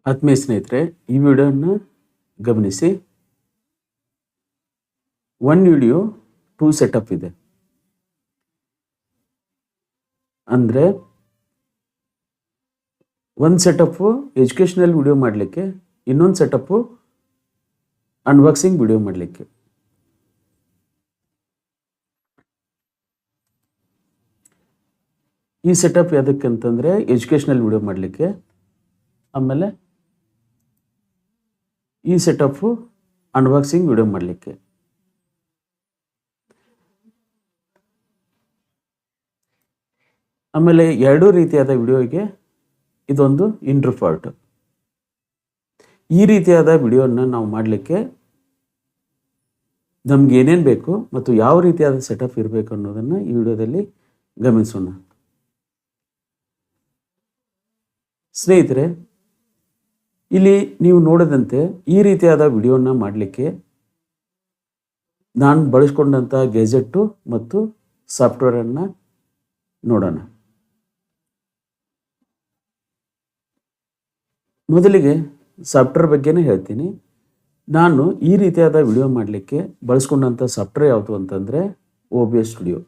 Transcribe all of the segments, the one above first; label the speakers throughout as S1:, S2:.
S1: ಆತ್ಮೀಯ ಸ್ನೇಹಿತರೆ, ಈ ವಿಡಿಯೋನ ಗಮನಿಸಿ. ಒನ್ ವಿಡಿಯೋ 2 ಸೆಟಪ್ ಇದೆ. ಅಂದರೆ ಒಂದು ಸೆಟಪ್ಪು ಎಜುಕೇಷನಲ್ ವಿಡಿಯೋ ಮಾಡಲಿಕ್ಕೆ, ಇನ್ನೊಂದು ಸೆಟಪ್ಪು ಅನ್ಬಾಕ್ಸಿಂಗ್ ವಿಡಿಯೋ ಮಾಡಲಿಕ್ಕೆ. ಈ ಸೆಟಪ್ ಯಾವುದಕ್ಕೆ ಅಂತಂದರೆ ಎಜುಕೇಷನಲ್ ವಿಡಿಯೋ ಮಾಡಲಿಕ್ಕೆ. ಆಮೇಲೆ ಈ ಸೆಟಪ್ಪು ಅನ್ಬಾಕ್ಸಿಂಗ್ ವಿಡಿಯೋ ಮಾಡಲಿಕ್ಕೆ. ಆಮೇಲೆ ಎರಡೂ ರೀತಿಯಾದ ವಿಡಿಯೋಗೆ ಇದೊಂದು ಇಂಟ್ರೋ ಪಾರ್ಟ್. ಈ ರೀತಿಯಾದ ವಿಡಿಯೋನ ನಾವು ಮಾಡಲಿಕ್ಕೆ ನಮ್ಗೆ ಏನೇನು ಬೇಕು ಮತ್ತು ಯಾವ ರೀತಿಯಾದ ಸೆಟಪ್ ಇರಬೇಕು ಅನ್ನೋದನ್ನು ಈ ವಿಡಿಯೋದಲ್ಲಿ ಗಮನಿಸೋಣ. ಸ್ನೇಹಿತರೆ, ಇಲ್ಲಿ ನೀವು ನೋಡಿದಂತೆ ಈ ರೀತಿಯಾದ ವಿಡಿಯೋನ ಮಾಡಲಿಕ್ಕೆ ನಾನು ಬಳಸ್ಕೊಂಡಂಥ ಗ್ಯಾಜೆಟ್ಟು ಮತ್ತು ಸಾಫ್ಟ್ವೇರನ್ನು ನೋಡೋಣ. ಮೊದಲಿಗೆ ಸಾಫ್ಟ್ವೇರ್ ಬಗ್ಗೆನೇ ಹೇಳ್ತೀನಿ. ನಾನು ಈ ರೀತಿಯಾದ ವಿಡಿಯೋ ಮಾಡಲಿಕ್ಕೆ ಬಳಸ್ಕೊಂಡಂಥ ಸಾಫ್ಟ್ವೇರ್ ಯಾವುದು ಅಂತಂದರೆ OBS ಸ್ಟುಡಿಯೋ.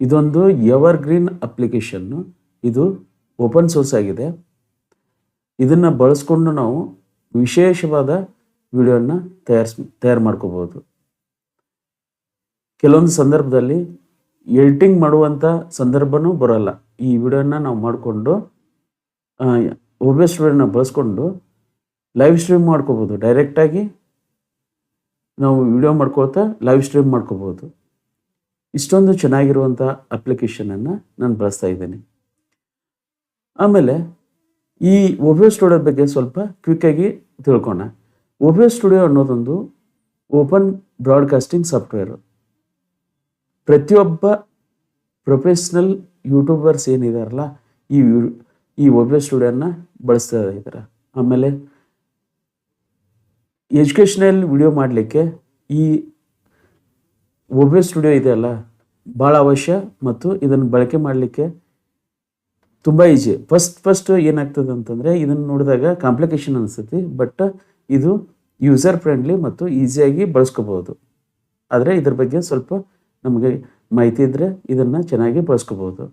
S1: ಇದೊಂದು ಎವರ್ ಗ್ರೀನ್ ಅಪ್ಲಿಕೇಶನ್ನು. ಇದು ಓಪನ್ ಸೋರ್ಸ್ ಆಗಿದೆ. ಇದನ್ನು ಬಳಸ್ಕೊಂಡು ನಾವು ವಿಶೇಷವಾದ ವಿಡಿಯೋನ ತಯಾರು ಮಾಡ್ಕೋಬೋದು. ಕೆಲವೊಂದು ಸಂದರ್ಭದಲ್ಲಿ ಎಡಿಟಿಂಗ್ ಮಾಡುವಂಥ ಸಂದರ್ಭನೂ ಬರೋಲ್ಲ. ಈ ವಿಡಿಯೋನ ನಾವು ಮಾಡಿಕೊಂಡು OBS ಸ್ಟುಡಿಯೋನ ಬಳಸ್ಕೊಂಡು ಲೈವ್ ಸ್ಟ್ರೀಮ್ ಮಾಡ್ಕೋಬೋದು. ಡೈರೆಕ್ಟಾಗಿ ನಾವು ವಿಡಿಯೋ ಮಾಡ್ಕೊಳ್ತಾ ಲೈವ್ ಸ್ಟ್ರೀಮ್ ಮಾಡ್ಕೋಬೋದು. ಇಷ್ಟೊಂದು ಚೆನ್ನಾಗಿರುವಂಥ ಅಪ್ಲಿಕೇಶನನ್ನು ನಾನು ಬಳಸ್ತಾ ಇದ್ದೀನಿ. ಆಮೇಲೆ ಈ OBS ಸ್ಟುಡಿಯೋ ಬಗ್ಗೆ ಸ್ವಲ್ಪ ಕ್ವಿಕ್ಕಾಗಿ ತಿಳ್ಕೋಣ. OBS ಸ್ಟುಡಿಯೋ ಅನ್ನೋದೊಂದು ಓಪನ್ ಬ್ರಾಡ್ಕಾಸ್ಟಿಂಗ್ ಸಾಫ್ಟ್ವೇರು. ಪ್ರತಿಯೊಬ್ಬ ಪ್ರೊಫೆಷ್ನಲ್ ಯೂಟ್ಯೂಬರ್ಸ್ ಏನಿದಾರಲ್ಲ ಈ OBS ಸ್ಟುಡಿಯೋನ ಬಳಸ್ತಾ ಇದ್ದಾರೆ. ಆಮೇಲೆ ಎಜುಕೇಷನಲ್ ವಿಡಿಯೋ ಮಾಡಲಿಕ್ಕೆ ಈ OBS ಸ್ಟುಡಿಯೋ ಇದೆಯಲ್ಲ ಭಾಳ ಅವಶ್ಯ ಮತ್ತು ಇದನ್ನು ಬಳಕೆ ಮಾಡಲಿಕ್ಕೆ ತುಂಬ ಈಜಿ. ಫಸ್ಟ್ ಏನಾಗ್ತದೆ ಅಂತಂದರೆ ಇದನ್ನು ನೋಡಿದಾಗ ಕಾಂಪ್ಲಿಕೇಶನ್ ಅನಿಸುತ್ತೆ, ಬಟ್ ಇದು ಯೂಸರ್ ಫ್ರೆಂಡ್ಲಿ ಮತ್ತು ಈಸಿಯಾಗಿ ಬಳಸ್ಕೋಬೋದು. ಆದರೆ ಇದ್ರ ಬಗ್ಗೆ ಸ್ವಲ್ಪ ನಮಗೆ ಮಾಹಿತಿ ಇದ್ದರೆ ಇದನ್ನು ಚೆನ್ನಾಗಿ ಬಳಸ್ಕೋಬೋದು.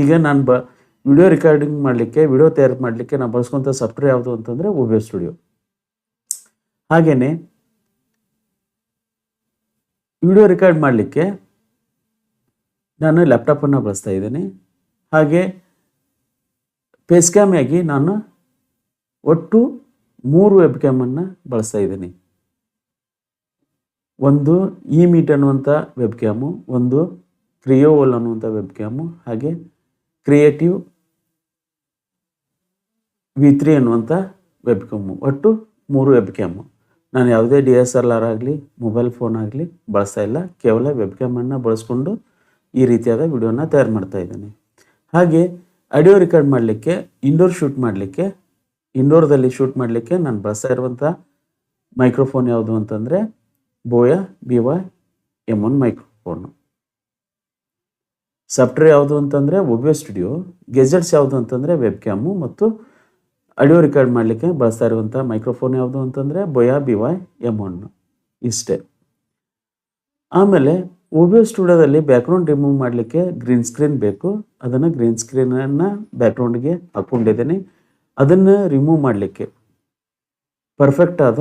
S1: ಈಗ ನಾನು ವಿಡಿಯೋ ರೆಕಾರ್ಡಿಂಗ್ ಮಾಡಲಿಕ್ಕೆ, ವಿಡಿಯೋ ತಯಾರು ಮಾಡಲಿಕ್ಕೆ ನಾನು ಬಳಸ್ಕೊತ ಸಾಫ್ಟ್ವೇರ್ ಯಾವುದು ಅಂತಂದರೆ OBS ಸ್ಟುಡಿಯೋ. ಹಾಗೆಯೇ ವಿಡಿಯೋ ರೆಕಾರ್ಡ್ ಮಾಡಲಿಕ್ಕೆ ನಾನು ಲ್ಯಾಪ್ಟಾಪನ್ನು ಬಳಸ್ತಾ ಇದ್ದೀನಿ. ಹಾಗೆ ಫೇಸ್ ಕ್ಯಾಮ್ ಆಗಿ ನಾನು ಒಟ್ಟು 3 ವೆಬ್ ಕ್ಯಾಮನ್ನು ಬಳಸ್ತಾ ಇದ್ದೀನಿ. ಒಂದು ಇಮೀಟ್ ಅನ್ನುವಂಥ ವೆಬ್ ಕ್ಯಾಮು, ಒಂದು ಕ್ರಿಯೋವೋಲ್ ಅನ್ನುವಂಥ ವೆಬ್ ಕ್ಯಾಮು, ಹಾಗೆ ಕ್ರಿಯೇಟಿವ್ V3 ಅನ್ನುವಂಥ ವೆಬ್ ಕ್ಯಾಮು. ಒಟ್ಟು 3 ವೆಬ್ ಕ್ಯಾಮು. ನಾನು ಯಾವುದೇ DSLR ಆಗಲಿ ಮೊಬೈಲ್ ಫೋನ್ ಆಗಲಿ ಬಳಸ್ತಾ ಇಲ್ಲ. ಕೇವಲ ವೆಬ್ ಕ್ಯಾಮನ್ನು ಬಳಸ್ಕೊಂಡು ಈ ರೀತಿಯಾದ ವಿಡಿಯೋನ ತಯಾರು ಮಾಡ್ತಾ ಇದ್ದೀನಿ. ಹಾಗೆ ಆಡಿಯೋ ರೆಕಾರ್ಡ್ ಮಾಡಲಿಕ್ಕೆ, ಇಂಡೋರ್ದಲ್ಲಿ ಶೂಟ್ ಮಾಡಲಿಕ್ಕೆ ನಾನು ಬಳಸ್ತಾ ಇರುವಂಥ ಮೈಕ್ರೋಫೋನ್ ಯಾವುದು ಅಂತಂದರೆ ಬೋಯಾ BY M1 ಮೈಕ್ರೋಫೋನು. ಸಾಫ್ಟ್ವೇರ್ ಯಾವುದು ಅಂತಂದರೆ OBS ಸ್ಟುಡಿಯೋ. ಗೆಜೆಟ್ಸ್ ಯಾವುದು ಅಂತಂದರೆ ವೆಬ್ ಕ್ಯಾಮು ಮತ್ತು ಆಡಿಯೋ ರೆಕಾರ್ಡ್ ಮಾಡಲಿಕ್ಕೆ ಬಳಸ್ತಾ ಇರುವಂಥ ಮೈಕ್ರೋಫೋನ್ ಯಾವುದು ಅಂತಂದರೆ ಬೋಯಾ BY M1. ಇಷ್ಟೇ. ಆಮೇಲೆ OBS ಸ್ಟುಡಿಯೋದಲ್ಲಿ ಬ್ಯಾಕ್ಗ್ರೌಂಡ್ ರಿಮೂವ್ ಮಾಡಲಿಕ್ಕೆ ಗ್ರೀನ್ ಸ್ಕ್ರೀನ್ ಬೇಕು. ಅದನ್ನು ಗ್ರೀನ್ ಸ್ಕ್ರೀನನ್ನು ಬ್ಯಾಕ್ಗ್ರೌಂಡ್ಗೆ ಹಾಕ್ಕೊಂಡಿದ್ದೀನಿ. ಅದನ್ನು ರಿಮೂವ್ ಮಾಡಲಿಕ್ಕೆ ಪರ್ಫೆಕ್ಟ್ ಆದ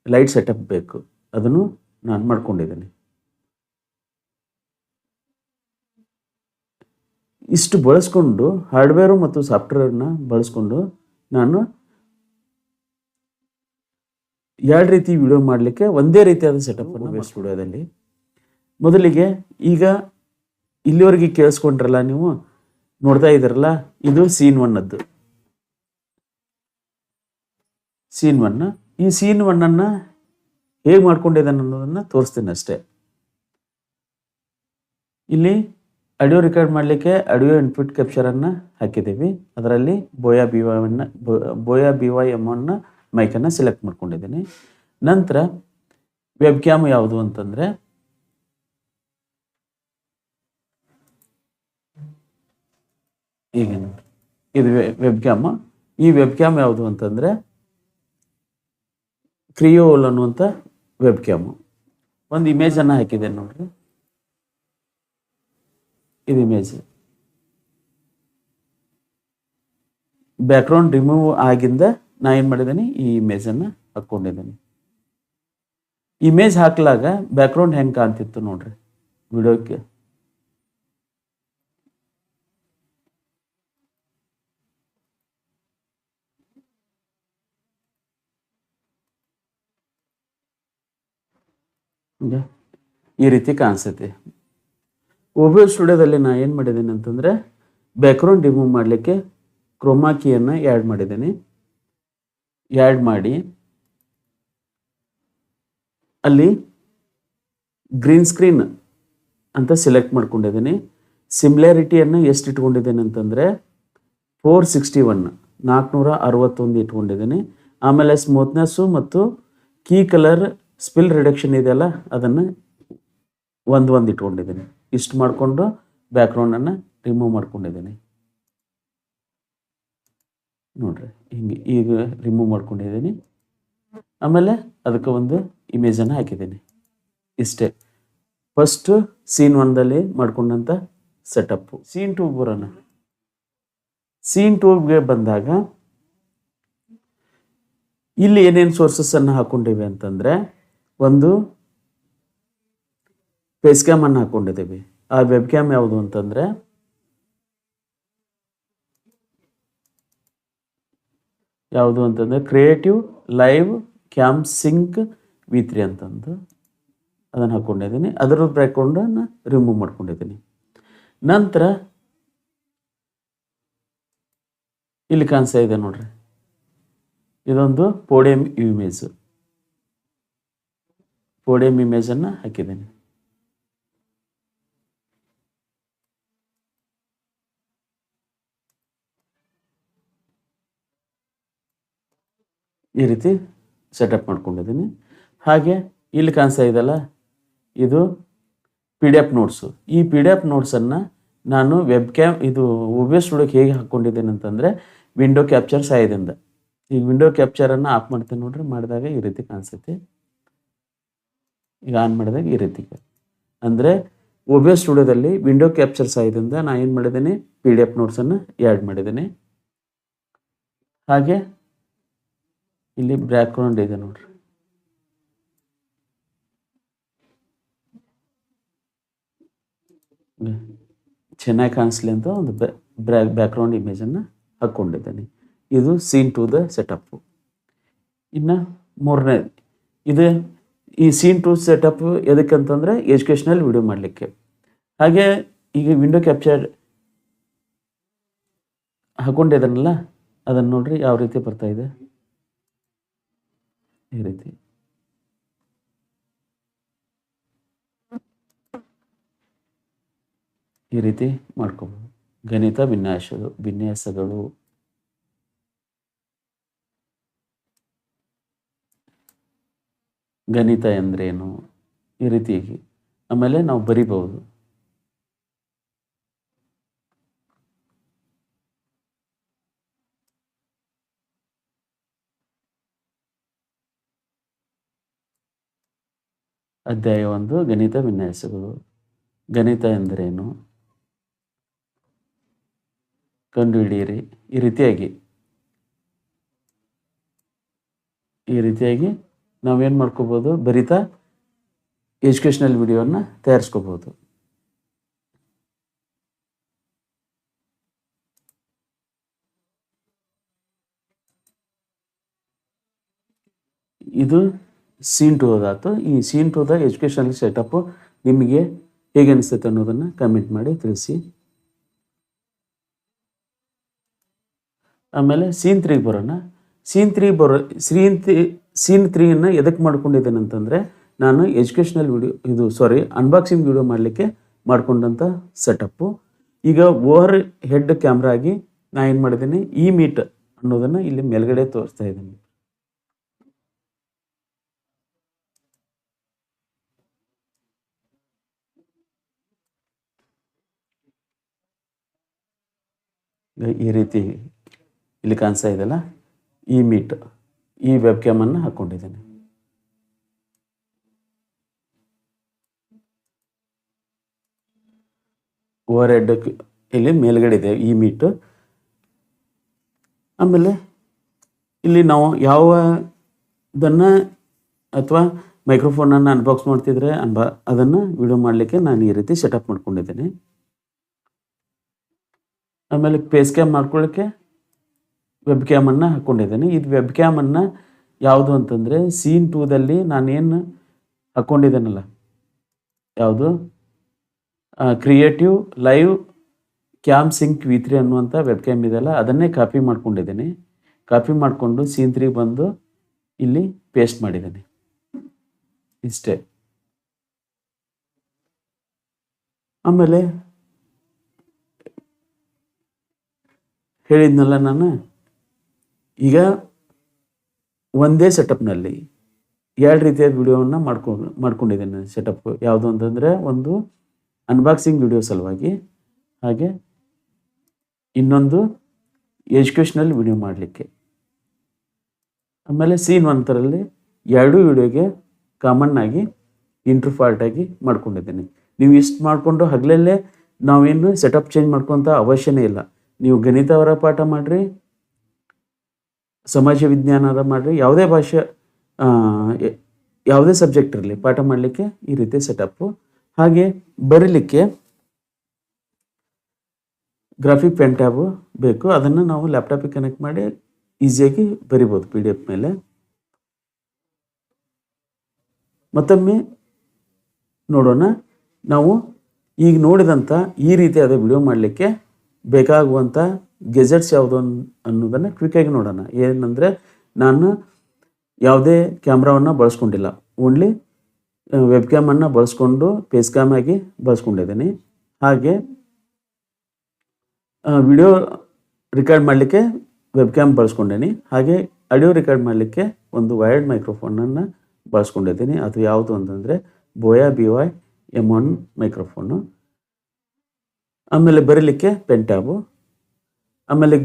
S1: ಲೈಟ್ ಸೆಟಪ್ ಬೇಕು. ಅದನ್ನು ನಾನು ಮಾಡ್ಕೊಂಡಿದ್ದೀನಿ. ಇಷ್ಟು ಬಳಸ್ಕೊಂಡು ಹಾರ್ಡ್ವೇರು ಮತ್ತು ಸಾಫ್ಟ್ವೇರ್ನ ಬಳಸ್ಕೊಂಡು ನಾನು 2 ರೀತಿ ವಿಡಿಯೋ ಮಾಡಲಿಕ್ಕೆ ಒಂದೇ ರೀತಿಯಾದ ಸೆಟಪ್ಪನ್ನು OBS ಸ್ಟುಡಿಯೋದಲ್ಲಿ. ಮೊದಲಿಗೆ ಈಗ ಇಲ್ಲಿವರೆಗೆ ಕೇಳಿಸ್ಕೊಂಡ್ರಲ್ಲ, ನೀವು ನೋಡ್ತಾ ಇದ್ದೀರಲ್ಲ, ಇದು ಸೀನ್ 1. ಸೀನ್ 1. ಈ ಸೀನ್ 1 ಹೇಗೆ ಮಾಡ್ಕೊಂಡಿದ್ದಾನೆ ಅನ್ನೋದನ್ನು ತೋರಿಸ್ತೀನಿ ಅಷ್ಟೇ. ಇಲ್ಲಿ ಆಡಿಯೋ ರೆಕಾರ್ಡ್ ಮಾಡಲಿಕ್ಕೆ ಆಡಿಯೋ ಇನ್ಪುಟ್ ಕ್ಯಾಪ್ಚರನ್ನು ಹಾಕಿದ್ದೀವಿ. ಅದರಲ್ಲಿ ಬೋಯಾ BY M1 ಮೈಕನ್ನು ಸೆಲೆಕ್ಟ್ ಮಾಡ್ಕೊಂಡಿದ್ದೀನಿ. ನಂತರ ವೆಬ್ ಕ್ಯಾಮ್ ಯಾವುದು ಅಂತಂದರೆ ಈಗ ಇದು ವೆಬ್ ಕ್ಯಾಮ್. ಈ ವೆಬ್ ಕ್ಯಾಮ್ ಯಾವುದು ಅಂತಂದರೆ ಕ್ರಿಯೋಲ್ ಅನ್ನುವಂಥ ವೆಬ್ ಕ್ಯಾಮು. ಒಂದು ಇಮೇಜನ್ನು ಹಾಕಿದ್ದೇನೆ ನೋಡ್ರಿ, ಇದು ಇಮೇಜ್. ಬ್ಯಾಕ್ಗ್ರೌಂಡ್ ರಿಮೂವ್ ಆಗಿಂದ ನಾ ಏನು ಮಾಡಿದ್ದೀನಿ, ಈ ಇಮೇಜನ್ನು ಹಾಕ್ಕೊಂಡಿದ್ದೀನಿ. ಇಮೇಜ್ ಹಾಕ್ಲಾಗ ಬ್ಯಾಕ್ಗ್ರೌಂಡ್ ಹೆಂಗೆ ಕಾಣ್ತಿತ್ತು ನೋಡ್ರಿ ವಿಡಿಯೋಕ್ಕೆ. ಈ ರೀತಿ ಕಾಣಿಸುತ್ತೆ. OBS ಸ್ಟುಡಿಯೋದಲ್ಲಿ ನಾ ಏನು ಮಾಡಿದ್ದೀನಿ ಅಂತಂದರೆ ಬ್ಯಾಕ್ಗ್ರೌಂಡ್ ರಿಮೂವ್ ಮಾಡಲಿಕ್ಕೆ ಕ್ರೋಮಾ ಕೀಯನ್ನು ಆ್ಯಡ್ ಮಾಡಿದ್ದೀನಿ. ಆ್ಯಡ್ ಮಾಡಿ ಅಲ್ಲಿ ಗ್ರೀನ್ ಸ್ಕ್ರೀನ್ ಅಂತ ಸೆಲೆಕ್ಟ್ ಮಾಡ್ಕೊಂಡಿದ್ದೀನಿ. ಸಿಮಿಲಾರಿಟಿಯನ್ನು ಎಷ್ಟು ಇಟ್ಕೊಂಡಿದ್ದೀನಿ ಅಂತಂದರೆ 461 461 ಇಟ್ಕೊಂಡಿದ್ದೀನಿ. ಆಮೇಲೆ ಸ್ಮೂತ್ನೆಸ್ಸು ಮತ್ತು ಕೀ ಕಲರ್ ಸ್ಪಿಲ್ ರಿಡಕ್ಷನ್ ಇದೆಯಲ್ಲ ಅದನ್ನು ಒಂದು ಇಟ್ಕೊಂಡಿದ್ದೀನಿ. ಇಷ್ಟು ಮಾಡಿಕೊಂಡು ಬ್ಯಾಕ್ಗ್ರೌಂಡನ್ನು ರಿಮೂವ್ ಮಾಡ್ಕೊಂಡಿದ್ದೀನಿ ನೋಡ್ರಿ. ಹಿಂಗೆ ಈಗ ರಿಮೂವ್ ಮಾಡ್ಕೊಂಡಿದ್ದೀನಿ. ಆಮೇಲೆ ಅದಕ್ಕೆ ಒಂದು ಇಮೇಜನ್ನು ಹಾಕಿದ್ದೀನಿ. ಇಷ್ಟೇ ಫಸ್ಟು ಸೀನ್ 1ದಲ್ಲಿ ಮಾಡ್ಕೊಂಡಂಥ ಸೆಟಪ್ಪು. ಸೀನ್ 2 ಬರೋಣ. ಸೀನ್ 2ಗೆ ಬಂದಾಗ ಇಲ್ಲಿ ಏನೇನು ಸೋರ್ಸಸ್ಸನ್ನು ಹಾಕ್ಕೊಂಡಿವೆ ಅಂತಂದರೆ, ಒಂದು ಫೇಸ್ ಕ್ಯಾಮನ್ನು ಹಾಕ್ಕೊಂಡಿದ್ದೀವಿ. ಆ ವೆಬ್ ಕ್ಯಾಮ್ ಯಾವುದು ಅಂತಂದರೆ creative live cam sync V3 ಅಂತಂದು ಅದನ್ನು ಹಾಕ್ಕೊಂಡಿದ್ದೀನಿ. ಅದರ ಬ್ಯಾಕ್ಗ್ರೌಂಡನ್ನು ರಿಮೂವ್ ಮಾಡ್ಕೊಂಡಿದ್ದೀನಿ. ನಂತರ ಇಲ್ಲಿ ಕಾಣಿಸ್ತಾ ಇದೆ ನೋಡ್ರಿ, ಇದೊಂದು ಪೋಡಿಯಂ ಇಮೇಜನ್ನು ಹಾಕಿದ್ದೀನಿ. ಈ ರೀತಿ ಸೆಟಪ್ ಮಾಡ್ಕೊಂಡಿದ್ದೀನಿ. ಹಾಗೆ ಇಲ್ಲಿ ಕಾಣಿಸ್ತಾ ಇದೆಯಲ್ಲ, ಇದು PDF ನೋಟ್ಸು. ಈ PDF ನೋಟ್ಸನ್ನು ನಾನು ವೆಬ್ ಕ್ಯಾಮ್ OBS ಸ್ಟುಡಿಯೋಕ್ಕೆ ಹೇಗೆ ಹಾಕ್ಕೊಂಡಿದ್ದೇನೆ ಅಂತಂದರೆ ವಿಂಡೋ ಕ್ಯಾಪ್ಚರ್ ಸಹಾಯದಿಂದ. ಈಗ ವಿಂಡೋ ಕ್ಯಾಪ್ಚರನ್ನು ಆಫ್ ಮಾಡ್ತೀನಿ ನೋಡ್ರಿ. ಮಾಡಿದಾಗ ಈ ರೀತಿ ಕಾಣಿಸುತ್ತೆ. ಈಗ ಆನ್ ಮಾಡಿದಾಗ ಈ ರೀತಿ ಅಂದರೆ OBS ಸ್ಟುಡಿಯೋದಲ್ಲಿ ವಿಂಡೋ ಕ್ಯಾಪ್ಚರ್ ಸಹಾಯದಿಂದ ನಾನು ಏನು ಮಾಡಿದ್ದೀನಿ, PDF ನೋಟ್ಸನ್ನು ಆ್ಯಡ್ ಮಾಡಿದ್ದೀನಿ. ಹಾಗೆ ಇಲ್ಲಿ ಬ್ಯಾಕ್ಗ್ರೌಂಡ್ ಇದೆ ನೋಡ್ರಿ, ಚೆನ್ನಾಗಿ ಕಾಣಿಸ್ಲಿ ಅಂತ ಒಂದು ಬ್ಯಾಕ್ಗ್ರೌಂಡ್ ಇಮೇಜನ್ನು ಹಾಕ್ಕೊಂಡಿದ್ದೇನೆ. ಇದು ಸೀನ್ 2ದ ಸೆಟಪ್ಪು. ಇನ್ನು ಮೂರನೇ ಈ ಸೀನ್ 2 ಸೆಟಪ್ ಎದಕ್ಕಂತಂದರೆ ಎಜುಕೇಷ್ನಲ್ ವಿಡಿಯೋ ಮಾಡಲಿಕ್ಕೆ. ಹಾಗೆ ಈಗ ವಿಂಡೋ ಕ್ಯಾಪ್ಚರ್ ಹಾಕ್ಕೊಂಡಿದ್ದಾನಲ್ಲ, ಅದನ್ನು ನೋಡ್ರಿ ಯಾವ ರೀತಿ ಬರ್ತಾ ಇದೆ. ಈ ರೀತಿ ಮಾಡ್ಕೋಬೋದು. ಗಣಿತ ವಿನ್ಯಾಸಗಳು, ಗಣಿತ ಎಂದ್ರೇನು, ಈ ರೀತಿ ಆಮೇಲೆ ನಾವು ಬರಿಬಹುದು. ಅಧ್ಯಾಯ 1 ಗಣಿತ ವಿನ್ಯಾಸಗಳು, ಗಣಿತ ಎಂದರೇನು ಕಂಡುಹಿಡಿಯಿರಿ. ಈ ರೀತಿಯಾಗಿ ನಾವೇನು ಮಾಡ್ಕೋಬೋದು, ಬರಿತಾ ಎಜುಕೇಷನಲ್ ವಿಡಿಯೋನ ತಯಾರಿಸ್ಕೋಬೋದು. ಇದು ಸೀನ್ 2 ಅದಾಯ್ತು. ಈ ಸೀನ್ 2ದ ಎಜುಕೇಷನಲ್ ಸೆಟಪ್ಪು ನಿಮಗೆ ಹೇಗೆ ಅನಿಸುತ್ತೆ ಅನ್ನೋದನ್ನು ಕಮೆಂಟ್ ಮಾಡಿ ತಿಳಿಸಿ. ಆಮೇಲೆ ಸೀನ್ 3ಗೆ ಬರೋಣ. ಸೀನ್ 3ಯನ್ನು ಎದಕ್ಕೆ ಮಾಡ್ಕೊಂಡಿದ್ದೇನೆ ಅಂತಂದರೆ, ನಾನು ಎಜುಕೇಷನಲ್ ವಿಡಿಯೋ ಅನ್ಬಾಕ್ಸಿಂಗ್ ವಿಡಿಯೋ ಮಾಡಲಿಕ್ಕೆ ಮಾಡ್ಕೊಂಡಂಥ ಸೆಟಪ್ಪು. ಈಗ ಓವರ್ ಹೆಡ್ ಕ್ಯಾಮ್ರಾ ಆಗಿ ನಾನು ಏನು ಮಾಡಿದ್ದೀನಿ, ಈ ಮೀಟ್ ಅನ್ನೋದನ್ನು ಇಲ್ಲಿ ಮೇಲ್ಗಡೆ ತೋರಿಸ್ತಾ ಇದ್ದೀನಿ. ಈ ರೀತಿ ಇಲ್ಲಿ ಕಾಣಿಸ್ತಾ ಇದೆಯಲ್ಲ, ಈ ಮೀಟ್ ಈ ವೆಬ್ ಕ್ಯಾಮನ್ನು ಹಾಕ್ಕೊಂಡಿದ್ದೇನೆ. ಓವರ್ ಹೆಡ್ ಇಲ್ಲಿ ಮೇಲ್ಗಡೆ ಇದೆ ಈ ಮೀಟು. ಆಮೇಲೆ ಇಲ್ಲಿ ನಾವು ಯಾವುದನ್ನು ಅಥವಾ ಮೈಕ್ರೋಫೋನನ್ನು ಅನ್ಬಾಕ್ಸ್ ಮಾಡ್ತಿದ್ರೆ ಅದನ್ನು ವಿಡಿಯೋ ಮಾಡಲಿಕ್ಕೆ ನಾನು ಈ ರೀತಿ ಸೆಟಪ್ ಮಾಡ್ಕೊಂಡಿದ್ದೇನೆ. ಆಮೇಲೆ ಫೇಸ್ ಕ್ಯಾಮ್ ಮಾಡ್ಕೊಳ್ಳಿಕ್ಕೆ ವೆಬ್ ಕ್ಯಾಮನ್ನು ಹಾಕ್ಕೊಂಡಿದ್ದೇನೆ. ಇದು ವೆಬ್ ಕ್ಯಾಮನ್ನು ಯಾವುದು ಅಂತಂದರೆ ಸೀನ್ 2ದಲ್ಲಿ ನಾನೇನು ಹಾಕ್ಕೊಂಡಿದ್ದೇನಲ್ಲ, ಯಾವುದು creative live cam sync V3 ಅನ್ನುವಂಥ ವೆಬ್ ಕ್ಯಾಮ್ ಇದೆಯಲ್ಲ, ಅದನ್ನೇ ಕಾಪಿ ಮಾಡ್ಕೊಂಡಿದ್ದೇನೆ. ಕಾಪಿ ಮಾಡಿಕೊಂಡು ಸೀನ್ 3 ಬಂದು ಇಲ್ಲಿ ಪೇಸ್ಟ್ ಮಾಡಿದ್ದೇನೆ. ಇಷ್ಟೇ. ಆಮೇಲೆ ಹೇಳಿದ್ನಲ್ಲ ನಾನು, ಈಗ ಒಂದೇ ಸೆಟಪ್ನಲ್ಲಿ 2 ರೀತಿಯ ವಿಡಿಯೋವನ್ನು ಮಾಡ್ಕೊಂಡಿದ್ದೇನೆ. ಸೆಟಪ್ ಯಾವುದು ಅಂತಂದರೆ, ಒಂದು ಅನ್ಬಾಕ್ಸಿಂಗ್ ವಿಡಿಯೋ ಸಲುವಾಗಿ, ಹಾಗೆ ಇನ್ನೊಂದು ಎಜುಕೇಷ್ನಲ್ ವಿಡಿಯೋ ಮಾಡಲಿಕ್ಕೆ. ಆಮೇಲೆ ಸೀನ್ 1 2 ವಿಡಿಯೋಗೆ ಕಾಮನ್ ಆಗಿ ಇಂಟ್ರಫಾಲ್ಟಾಗಿ ಮಾಡ್ಕೊಂಡಿದ್ದೇನೆ. ನೀವು ಇಷ್ಟು ಮಾಡಿಕೊಂಡು ಹಗಲಲ್ಲೇ ನಾವೇನು ಸೆಟಪ್ ಚೇಂಜ್ ಮಾಡ್ಕೊತ ಅವಶ್ಯನೇ ಇಲ್ಲ. ನೀವು ಗಣಿತವರ ಪಾಠ ಮಾಡಿರಿ, ಸಮಾಜ ವಿಜ್ಞಾನದ ಮಾಡಿರಿ, ಯಾವುದೇ ಭಾಷೆ ಯಾವುದೇ ಸಬ್ಜೆಕ್ಟ್ ಇರಲಿ ಪಾಠ ಮಾಡಲಿಕ್ಕೆ ಈ ರೀತಿ ಸೆಟಪ್ಪು. ಹಾಗೆ ಬರೀಲಿಕ್ಕೆ ಗ್ರಾಫಿಕ್ ಪೆನ್ ಟ್ಯಾಬು ಬೇಕು. ಅದನ್ನು ನಾವು ಲ್ಯಾಪ್ಟಾಪಿಗೆ ಕನೆಕ್ಟ್ ಮಾಡಿ ಈಸಿಯಾಗಿ ಬರಿಬೋದು PDF ಮೇಲೆ. ಮತ್ತೊಮ್ಮೆ ನೋಡೋಣ. ನಾವು ಈಗ ನೋಡಿದಂಥ ಈ ರೀತಿಯಾದ ವಿಡಿಯೋ ಮಾಡಲಿಕ್ಕೆ ಬೇಕಾಗುವಂಥ ಗೆಜೆಟ್ಸ್ ಯಾವುದು ಅನ್ನೋದನ್ನು ಕ್ವಿಕ್ಕಾಗಿ ನೋಡೋಣ. ಏನಂದರೆ, ನಾನು ಯಾವುದೇ ಕ್ಯಾಮ್ರಾವನ್ನು ಬಳಸ್ಕೊಂಡಿಲ್ಲ, ಓನ್ಲಿ ವೆಬ್ ಕ್ಯಾಮನ್ನು ಬಳಸ್ಕೊಂಡು ಫೇಸ್ ಕ್ಯಾಮ್ ಆಗಿ ಬಳಸ್ಕೊಂಡಿದ್ದೀನಿ. ಹಾಗೆ ವಿಡಿಯೋ ರೆಕಾರ್ಡ್ ಮಾಡಲಿಕ್ಕೆ ವೆಬ್ ಕ್ಯಾಮ್ ಬಳಸ್ಕೊಂಡೇನಿ. ಹಾಗೆ ಆಡಿಯೋ ರೆಕಾರ್ಡ್ ಮಾಡಲಿಕ್ಕೆ ಒಂದು ವೈರ್ಡ್ ಮೈಕ್ರೋಫೋನನ್ನು ಬಳಸ್ಕೊಂಡಿದ್ದೀನಿ. ಅದು ಯಾವುದು ಅಂತಂದರೆ ಬೋಯಾ BY M1 ಮೈಕ್ರೋಫೋನು. ಆಮೇಲೆ ಬರೀಲಿಕ್ಕೆ ಪೆನ್ ಟ್ಯಾಬು. ಆಮೇಲೆ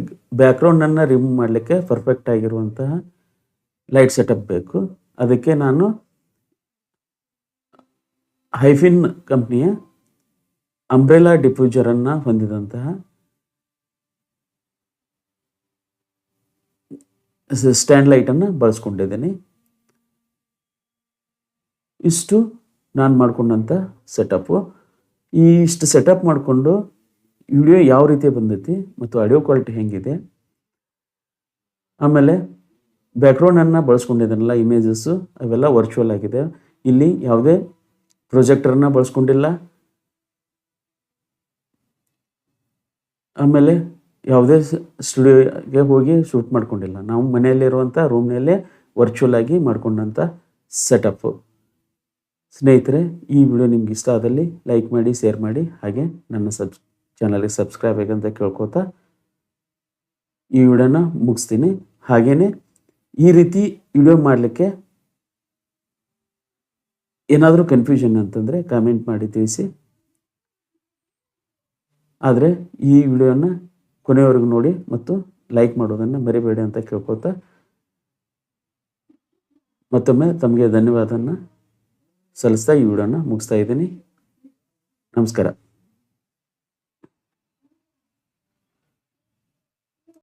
S1: ಬ್ಯಾಕ್ಗ್ರೌಂಡನ್ನು ರಿಮೂವ್ ಮಾಡಲಿಕ್ಕೆ ಪರ್ಫೆಕ್ಟ್ ಆಗಿರುವಂತಹ ಲೈಟ್ ಸೆಟಪ್ ಬೇಕು. ಅದಕ್ಕೆ ನಾನು ಹೈಫಿನ್ ಕಂಪ್ನಿಯ ಅಂಬ್ರೆಲಾ ಡಿಫ್ಯೂಸರನ್ನು ಹೊಂದಿದಂತಹ ಸ್ಟ್ಯಾಂಡ್ ಲೈಟನ್ನು ಬಳಸ್ಕೊಂಡಿದ್ದೀನಿ. ಇಷ್ಟು ನಾನು ಮಾಡಿಕೊಂಡಂಥ ಸೆಟಪ್ಪು. ಇಷ್ಟು ಸೆಟಪ್ ಮಾಡಿಕೊಂಡು ವಿಡಿಯೋ ಯಾವ ರೀತಿ ಬಂದೈತಿ ಮತ್ತು ಆಡಿಯೋ ಕ್ವಾಲಿಟಿ ಹೆಂಗಿದೆ, ಆಮೇಲೆ ಬ್ಯಾಕ್ಗ್ರೌಂಡನ್ನು ಬಳಸ್ಕೊಂಡಿದ್ದಾನಲ್ಲ ಇಮೇಜಸ್ಸು, ಅವೆಲ್ಲ ವರ್ಚುವಲ್ ಆಗಿದೆ. ಇಲ್ಲಿ ಯಾವುದೇ ಪ್ರೊಜೆಕ್ಟರನ್ನ ಬಳಸ್ಕೊಂಡಿಲ್ಲ. ಆಮೇಲೆ ಯಾವುದೇ ಸ್ಟುಡಿಯೋಗೆ ಹೋಗಿ ಶೂಟ್ ಮಾಡ್ಕೊಂಡಿಲ್ಲ. ನಾವು ಮನೆಯಲ್ಲಿರುವಂಥ ರೂಮ್ನಲ್ಲೇ ವರ್ಚುವಲ್ ಆಗಿ ಮಾಡ್ಕೊಂಡಂಥ ಸೆಟಪ್ಪು. ಸ್ನೇಹಿತರೆ, ಈ ವಿಡಿಯೋ ನಿಮ್ಗೆ ಇಷ್ಟ ಆದಲ್ಲಿ ಲೈಕ್ ಮಾಡಿ, ಶೇರ್ ಮಾಡಿ, ಹಾಗೆ ನನ್ನ ಚಾನಲ್ಗೆ ಸಬ್ಸ್ಕ್ರೈಬ್ ಆಗಂತ ಕೇಳ್ಕೊತಾ ಈ ವಿಡಿಯೋನ ಮುಗಿಸ್ತೀನಿ. ಹಾಗೆಯೇ ಈ ರೀತಿ ವಿಡಿಯೋ ಮಾಡಲಿಕ್ಕೆ ಏನಾದರೂ ಕನ್ಫ್ಯೂಷನ್ ಅಂತಂದರೆ ಕಾಮೆಂಟ್ ಮಾಡಿ ತಿಳಿಸಿ. ಆದರೆ ಈ ವಿಡಿಯೋನ ಕೊನೆಯವರೆಗೂ ನೋಡಿ ಮತ್ತು ಲೈಕ್ ಮಾಡೋದನ್ನು ಮರಿಬೇಡಿ ಅಂತ ಕೇಳ್ಕೊತಾ ಮತ್ತೊಮ್ಮೆ ತಮಗೆ ಧನ್ಯವಾದನ ಸಲ್ಲಿಸ್ತಾ ಈ ವಿಡಿಯೋನ ಮುಗಿಸ್ತಾ ಇದ್ದೀನಿ. ನಮಸ್ಕಾರ.